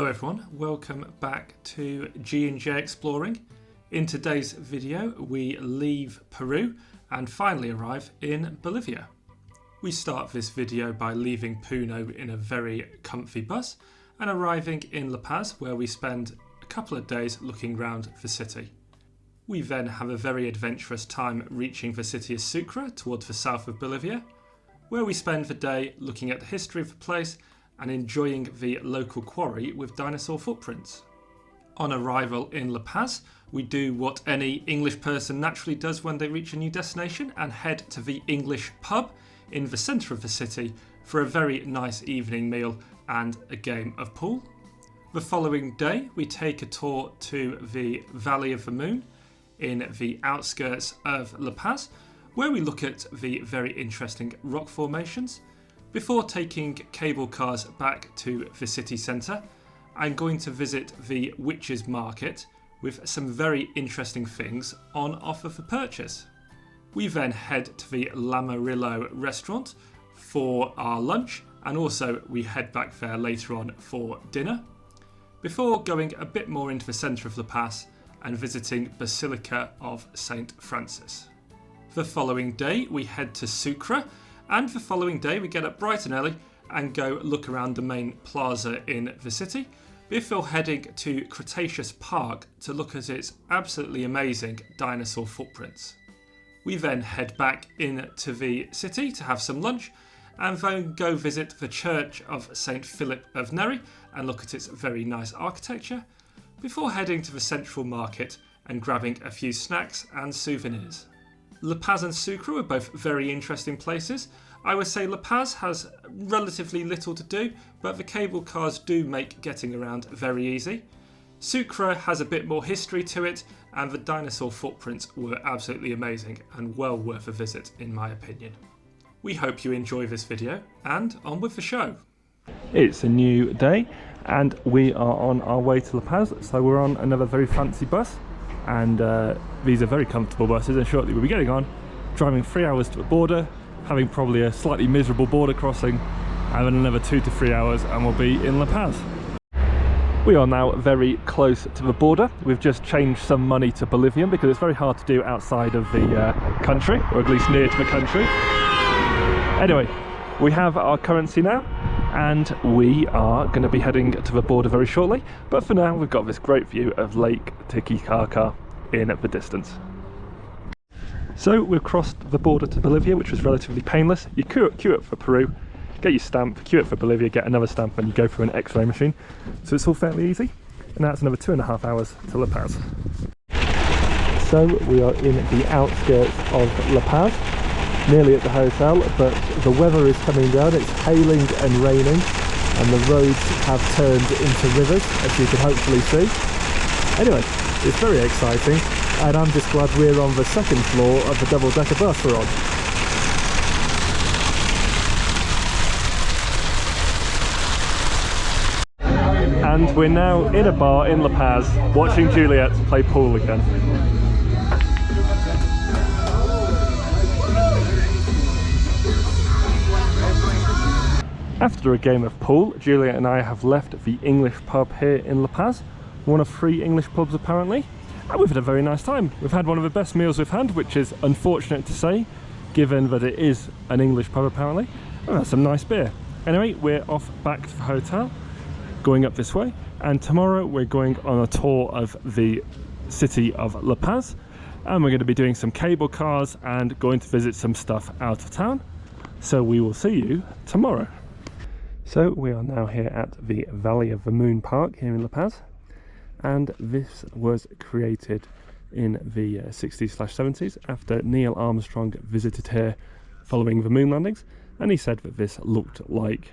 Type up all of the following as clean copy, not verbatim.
Hello everyone, welcome back to G&J Exploring. In today's video we leave Peru and finally arrive in Bolivia. We start this video by leaving Puno in a very comfy bus and arriving in La Paz, where we spend a couple of days looking around the city. We then have a very adventurous time reaching the city of Sucre towards the south of Bolivia, where we spend the day looking at the history of the place and enjoying the local quarry with dinosaur footprints. On arrival in La Paz, we do what any English person naturally does when they reach a new destination and head to the English pub in the centre of the city for a very nice evening meal and a game of pool. The following day, we take a tour to the Valley of the Moon in the outskirts of La Paz, where we look at the very interesting rock formations. Before taking cable cars back to the city centre, I'm going to visit the Witches Market with some very interesting things on offer for purchase. We then head to the Lamurillo Resturant for our lunch, and also we head back there later on for dinner, before going a bit more into the centre of La Paz and visiting Basilica of St. Francis. The following day we head to Sucre, and the following day we get up bright and early and go look around the main plaza in the city, before heading to Cretaceous Park to look at its absolutely amazing dinosaur footprints. We then head back into the city to have some lunch and then go visit the Church of St. Philip of Neri and look at its very nice architecture, before heading to the central market and grabbing a few snacks and souvenirs. La Paz and Sucre were both very interesting places. I would say La Paz has relatively little to do, but the cable cars do make getting around very easy. Sucre has a bit more history to it, and the dinosaur footprints were absolutely amazing and well worth a visit in my opinion. We hope you enjoy this video, and on with the show. It's a new day and we are on our way to La Paz, so we're on another very fancy bus. And these are very comfortable buses, and shortly we'll be getting on, driving 3 hours to the border, having probably a slightly miserable border crossing, and then another 2 to 3 hours and we'll be in La Paz. We are now very close to the border. We've just changed some money to Bolivian because it's very hard to do outside of the country, or at least near to the country. Anyway, we have our currency now, and we are going to be heading to the border very shortly, but for now we've got this great view of Lake Titicaca in the distance. So we've crossed the border to Bolivia, which was relatively painless. You queue up for Peru, get your stamp, queue up for Bolivia, get another stamp, and you go through an X-ray machine. So it's all fairly easy, and now it's another 2.5 hours to La Paz. So we are in the outskirts of La Paz, nearly at the hotel, but the weather is coming down. It's hailing and raining, and the roads have turned into rivers, as you can hopefully see. Anyway, it's very exciting, and I'm just glad we're on the second floor of the double-decker bus we're on. And we're now in a bar in La Paz, watching Juliet play pool again. After a game of pool, Juliet and I have left the English pub here in La Paz, one of 3 English pubs apparently, and we've had a very nice time. We've had one of the best meals we've had, which is unfortunate to say, given that it is an English pub apparently, and that's some nice beer. Anyway, we're off back to the hotel, going up this way, and tomorrow we're going on a tour of the city of La Paz, and we're going to be doing some cable cars and going to visit some stuff out of town. So we will see you tomorrow. So we are now here at the Valley of the Moon Park here in La Paz, and this was created in the 60s/70s after Neil Armstrong visited here following the moon landings, and he said that this looked like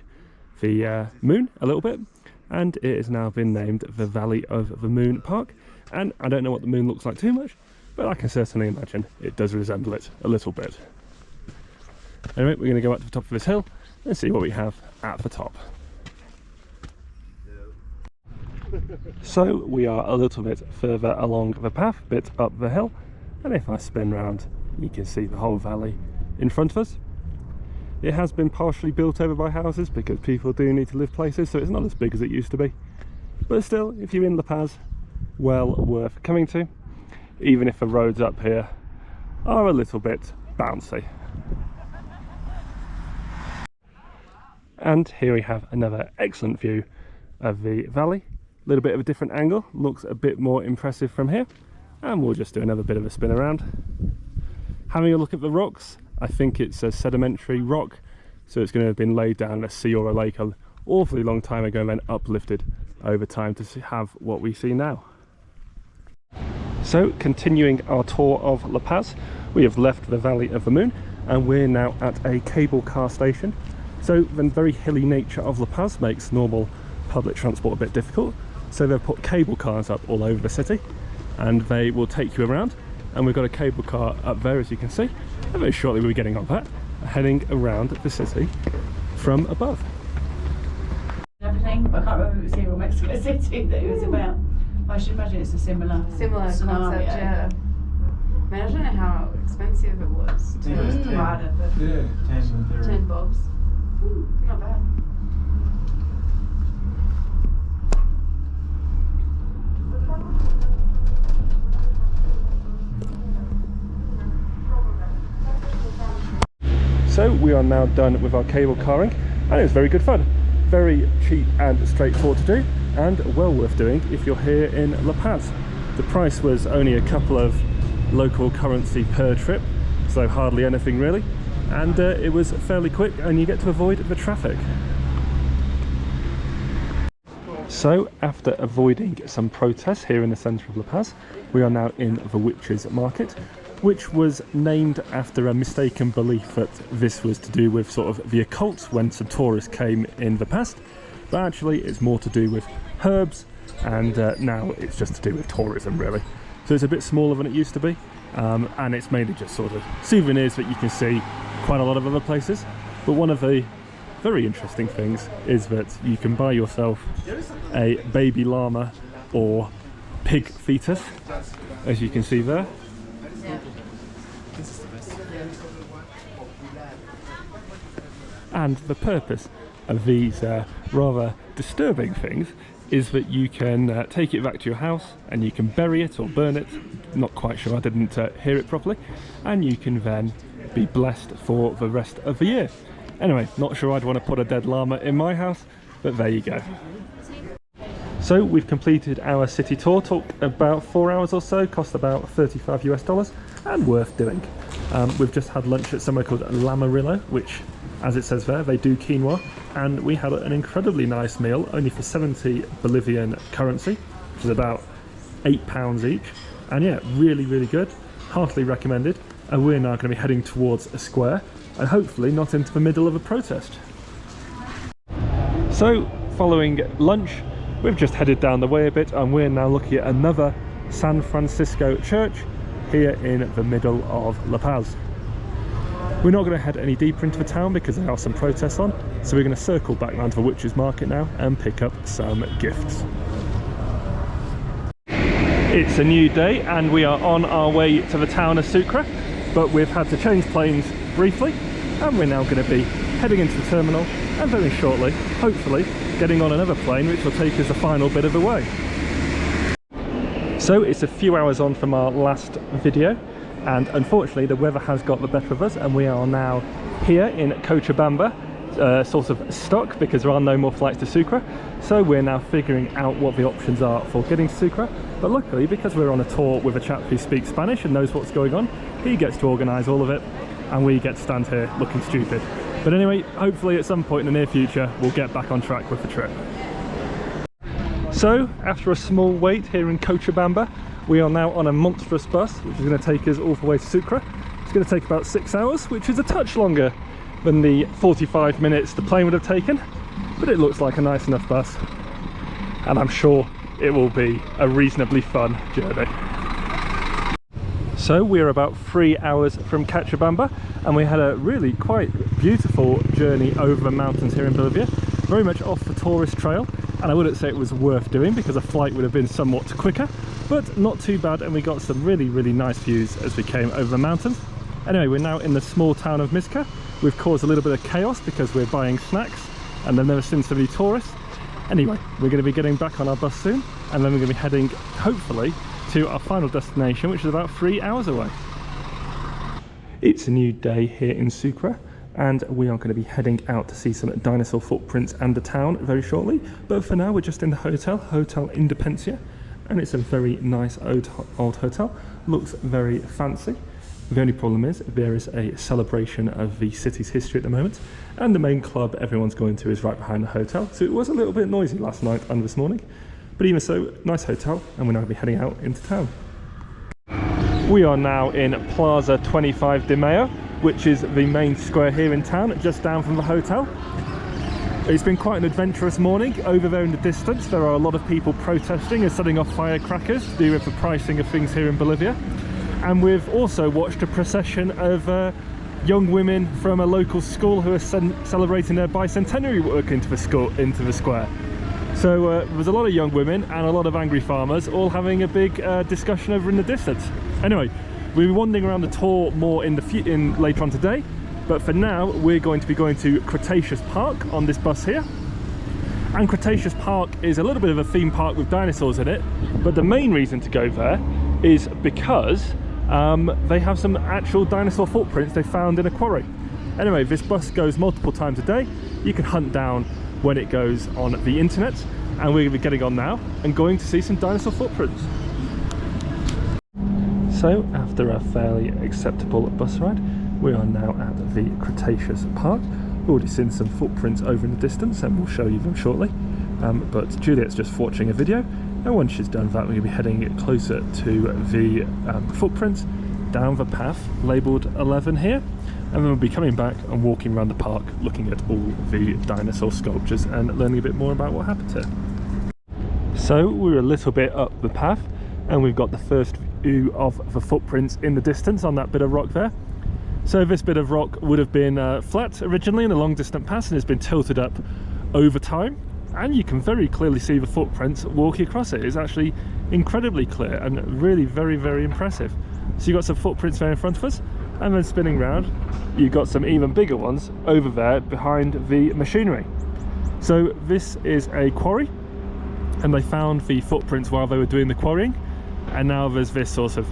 the moon a little bit, and it has now been named the Valley of the Moon Park. And I don't know what the moon looks like too much, but I can certainly imagine it does resemble it a little bit. Anyway, we're going to go up to the top of this hill and see what we have at the top. So we are a little bit further along the path, a bit up the hill, and if I spin round you can see the whole valley in front of us. It has been partially built over by houses because people do need to live places, so it's not as big as it used to be. but still, if you're in La Paz, well worth coming to, even if the roads up here are a little bit bouncy. And here we have another excellent view of the valley. A little bit of a different angle, looks a bit more impressive from here, and we'll just do another bit of a spin around. Having a look at the rocks, I think it's a sedimentary rock, so it's going to have been laid down in a sea or a lake an awfully long time ago and then uplifted over time to have what we see now. So, continuing our tour of La Paz, we have left the Valley of the Moon and we're now at a cable car station. So the very hilly nature of La Paz makes normal public transport a bit difficult, so they've put cable cars up all over the city and they will take you around, and we've got a cable car up there as you can see, and very shortly we'll be getting on that, heading around the city from above. Everything, but I can't remember if it was here or Mexico City that it was about. I should imagine it's a similar scenario. Concept, yeah. I mean, I don't know how expensive it was. It was 10. Yeah. 10 bobs. Ooh, not bad. So we are now done with our cable carring, and it was very good fun. Very cheap and straightforward to do, and well worth doing if you're here in La Paz. The price was only a couple of local currency per trip, so hardly anything really, and it was fairly quick and you get to avoid the traffic. So after avoiding some protests here in the centre of La Paz, we are now in the Witches Market, which was named after a mistaken belief that this was to do with sort of the occult when some tourists came in the past, but actually it's more to do with herbs, and now it's just to do with tourism really. So it's a bit smaller than it used to be, and it's mainly just sort of souvenirs that you can see quite a lot of other places. But one of the very interesting things is that you can buy yourself a baby llama or pig fetus, as you can see there. And the purpose of these rather disturbing things is that you can take it back to your house and you can bury it or burn it. Not quite sure, I didn't hear it properly. And you can then be blessed for the rest of the year. Anyway, not sure I'd want to put a dead llama in my house, but there you go. So we've completed our city tour, took about 4 hours or so, cost about $35 US, and worth doing. We've just had lunch at somewhere called Lamurillo, which, as it says there, they do quinoa, and we had an incredibly nice meal, only for 70 Bolivian currency, which is about £8 each, and yeah, really, really good, heartily recommended. And we're now going to be heading towards a square, and hopefully not into the middle of a protest. So, following lunch, we've just headed down the way a bit, and we're now looking at another San Francisco church here in the middle of La Paz. We're not going to head any deeper into the town because there are some protests on, so we're going to circle back round to the Witches Market now and pick up some gifts. It's a new day and we are on our way to the town of Sucre, but we've had to change planes briefly, and we're now going to be heading into the terminal and very shortly, hopefully, getting on another plane which will take us the final bit of the way. So it's a few hours on from our last video, and unfortunately the weather has got the better of us, and we are now here in Cochabamba, sort of stuck because there are no more flights to Sucre. So we're now figuring out what the options are for getting to Sucre, but luckily because we're on a tour with a chap who speaks Spanish and knows what's going on, he gets to organise all of it and we get to stand here looking stupid. But anyway, hopefully at some point in the near future we'll get back on track with the trip. So after a small wait here in Cochabamba, we are now on a monstrous bus which is going to take us all the way to Sucre. It's going to take about 6 hours, which is a touch longer than the 45 minutes the plane would have taken, but it looks like a nice enough bus, and I'm sure it will be a reasonably fun journey. So we're about 3 hours from Cochabamba, and we had a really quite beautiful journey over the mountains here in Bolivia, very much off the tourist trail, and I wouldn't say it was worth doing because a flight would have been somewhat quicker, but not too bad, and we got some really, really nice views as we came over the mountains. Anyway, we're now in the small town of Mizca. We've caused a little bit of chaos because we're buying snacks and there never seems to be tourists, Anyway, we're going to be getting back on our bus soon, and then we're going to be heading, hopefully, to our final destination, which is about 3 hours away. It's a new day here in Sucre, and we are going to be heading out to see some dinosaur footprints and the town very shortly. But for now, we're just in the hotel, Hotel Independencia, and it's a very nice old hotel. Looks very fancy. The only problem is there is a celebration of the city's history at the moment, and the main club everyone's going to is right behind the hotel, so it was a little bit noisy last night and this morning. But even so, nice hotel, and we're now going to be heading out into town. We are now in Plaza 25 de Mayo, which is the main square here in town, just down from the hotel. It's been quite an adventurous morning. Over there in the distance, there are a lot of people protesting and setting off firecrackers to do with the pricing of things here in Bolivia. And we've also watched a procession of young women from a local school who are celebrating their bicentenary walk into the square. So there's a lot of young women and a lot of angry farmers all having a big discussion over in the distance. Anyway, we'll be wandering around the tour more later on today, but for now we're going to be going to Cretaceous Park on this bus here. And Cretaceous Park is a little bit of a theme park with dinosaurs in it, but the main reason to go there is because they have some actual dinosaur footprints they found in a quarry. Anyway, this bus goes multiple times a day. You can hunt down when it goes on the internet, and we're going to be getting on now and going to see some dinosaur footprints. So after a fairly acceptable bus ride, we are now at the Cretaceous Park. We've already seen some footprints over in the distance, and we'll show you them shortly. But Juliet's just watching a video, and once she's done that, we're going to be heading closer to the footprints down the path labelled 11 here, and then we'll be coming back and walking around the park looking at all the dinosaur sculptures and learning a bit more about what happened here. So we're a little bit up the path, and we've got the first view of the footprints in the distance on that bit of rock there. So this bit of rock would have been flat originally in a long distant past, and has been tilted up over time. And you can very clearly see the footprints walking across it. It's actually incredibly clear and really very, very impressive. So you've got some footprints there in front of us, and then spinning round, you've got some even bigger ones over there behind the machinery. So this is a quarry, and they found the footprints while they were doing the quarrying, and now there's this sort of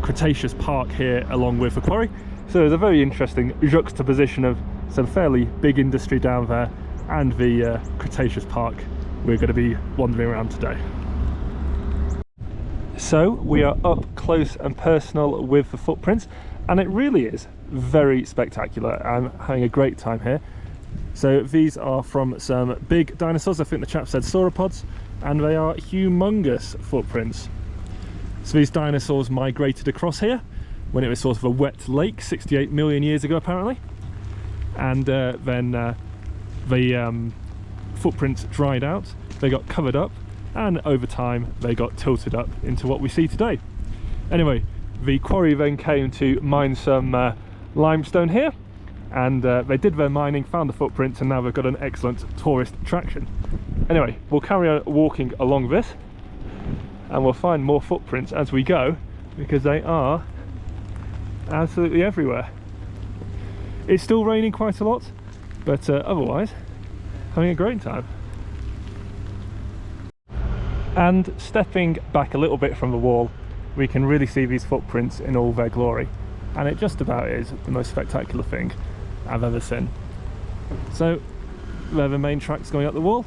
Cretaceous Park here along with the quarry. So there's a very interesting juxtaposition of some fairly big industry down there and the Cretaceous Park we're going to be wandering around today. So we are up close and personal with the footprints, and it really is very spectacular. I'm having a great time here. So these are from some big dinosaurs. I think the chap said sauropods, and they are humongous footprints. So these dinosaurs migrated across here when it was sort of a wet lake 68 million years ago apparently, and then the footprints dried out, they got covered up, and over time they got tilted up into what we see today. Anyway, the quarry then came to mine some limestone here, and they did their mining, found the footprints, and now they've got an excellent tourist attraction. Anyway, we'll carry on walking along this, and we'll find more footprints as we go, because they are absolutely everywhere. It's still raining quite a lot, but otherwise having a great time. And stepping back a little bit from the wall, we can really see these footprints in all their glory, and it just about is the most spectacular thing I've ever seen. So they're the main tracks going up the wall,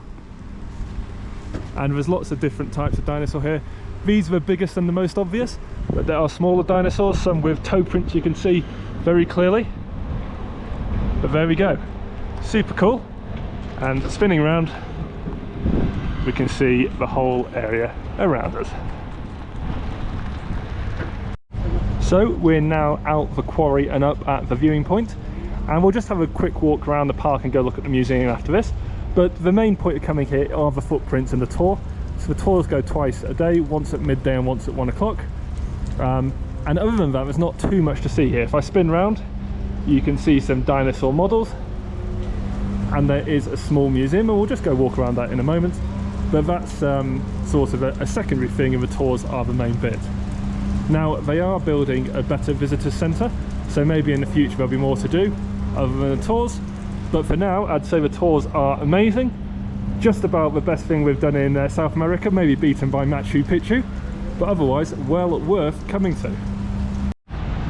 and there's lots of different types of dinosaur here. These are the biggest and the most obvious, but there are smaller dinosaurs, some with toe prints you can see very clearly. But there we go, super cool. And spinning around, we can see the whole area around us. So we're now out the quarry and up at the viewing point, and we'll just have a quick walk around the park and go look at the museum after this. But the main point of coming here are the footprints and the tour. So the tours go twice a day, once at midday and once at 1 o'clock. And other than that, there's not too much to see here. If I spin round, you can see some dinosaur models, and there is a small museum, and we'll just go walk around that in a moment. But that's sort of a secondary thing, and the tours are the main bit. Now, they are building a better visitors centre, so maybe in the future there'll be more to do other than the tours. But for now, I'd say the tours are amazing. just about the best thing we've done in South America, maybe beaten by Machu Picchu, but otherwise well worth coming to.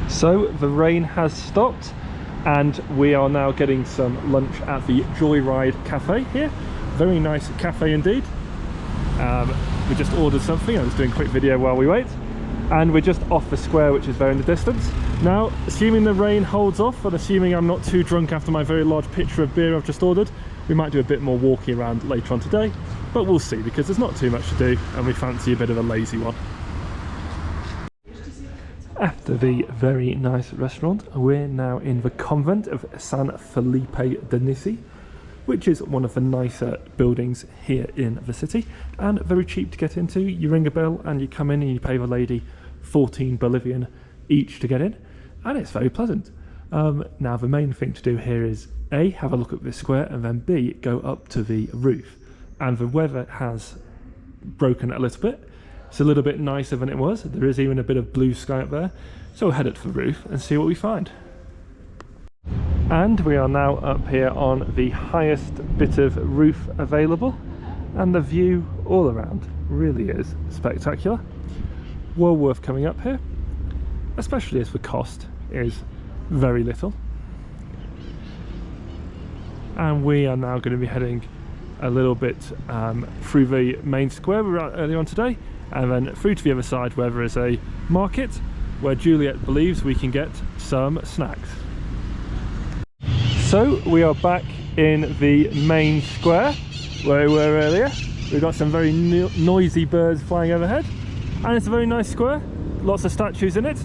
So the rain has stopped and we are now getting some lunch at the Joyride Cafe here. Very nice cafe indeed. We just ordered something. I was doing a quick video while we wait, and we're just off the square, which is there in the distance. Now, assuming the rain holds off and assuming I'm not too drunk after my very large pitcher of beer I've just ordered, we might do a bit more walking around later on today, but we'll see, because there's not too much to do and we fancy a bit of a lazy one. After the very nice restaurant, we're now in the convent of San Felipe de Nisi, which is one of the nicer buildings here in the city, and very cheap to get into. You ring a bell and you come in and you pay the lady 14 Bolivian each to get in, and it's very pleasant. Now the main thing to do here is A, have a look at this square, and then B, go up to the roof. And the weather has broken a little bit. It's a little bit nicer than it was. There is even a bit of blue sky up there, so we'll head up to the roof and see what we find. And we are now up here on the highest bit of roof available, and the view all around really is spectacular. Well worth coming up here, especially as the cost is very little. And we are now going to be heading a little bit through the main square we were at earlier on today, and then through to the other side where there is a market where Juliet believes we can get some snacks. So we are back in the main square where we were earlier. We've got some very noisy birds flying overhead, and it's a very nice square, lots of statues in it.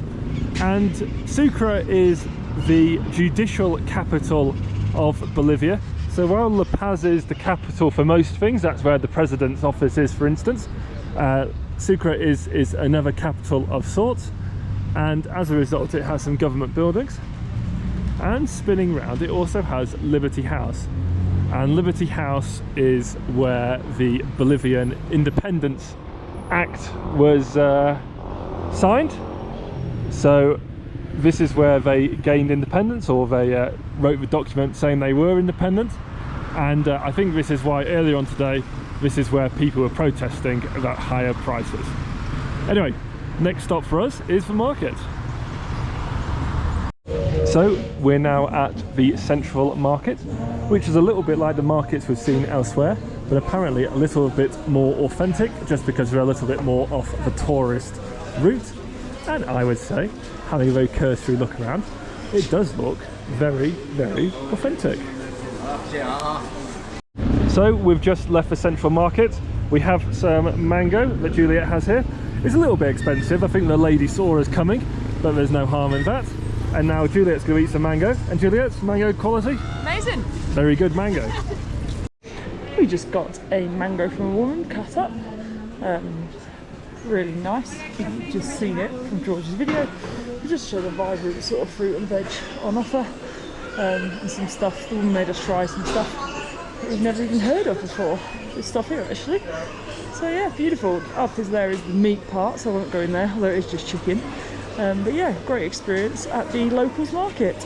And Sucre is the judicial capital of Bolivia. So while La Paz is the capital for most things, that's where the president's office is, for instance, Sucre is another capital of sorts, and as a result it has some government buildings. And spinning round, it also has Liberty House, and Liberty House is where the Bolivian Independence Act was signed. So this is where they gained independence, or they wrote the document saying they were independent. And I think this is why earlier on today, this is where people were protesting about higher prices. Anyway, next stop for us is the market. So we're now at the central market, which is a little bit like the markets we've seen elsewhere, but apparently a little bit more authentic, just because we're a little bit more off the tourist route. And I would say, having a very cursory look around, it does look very, very authentic. So we've just left the central market. We have some mango that Juliet has here. It's a little bit expensive. I think the lady saw us coming, but there's no harm in that. And now Juliet's going to eat some mango. And Juliet's mango quality? Amazing. Very good mango. We just got a mango from a woman cut up. Really nice. You've just seen it from George's video. We just show the vibrant sort of fruit and veg on offer, and some stuff. The woman made us try some stuff that we've never even heard of before. This stuff here actually. So yeah, beautiful. Up there is the meat part, so I won't go in there, although it is just chicken. But yeah, great experience at the locals market.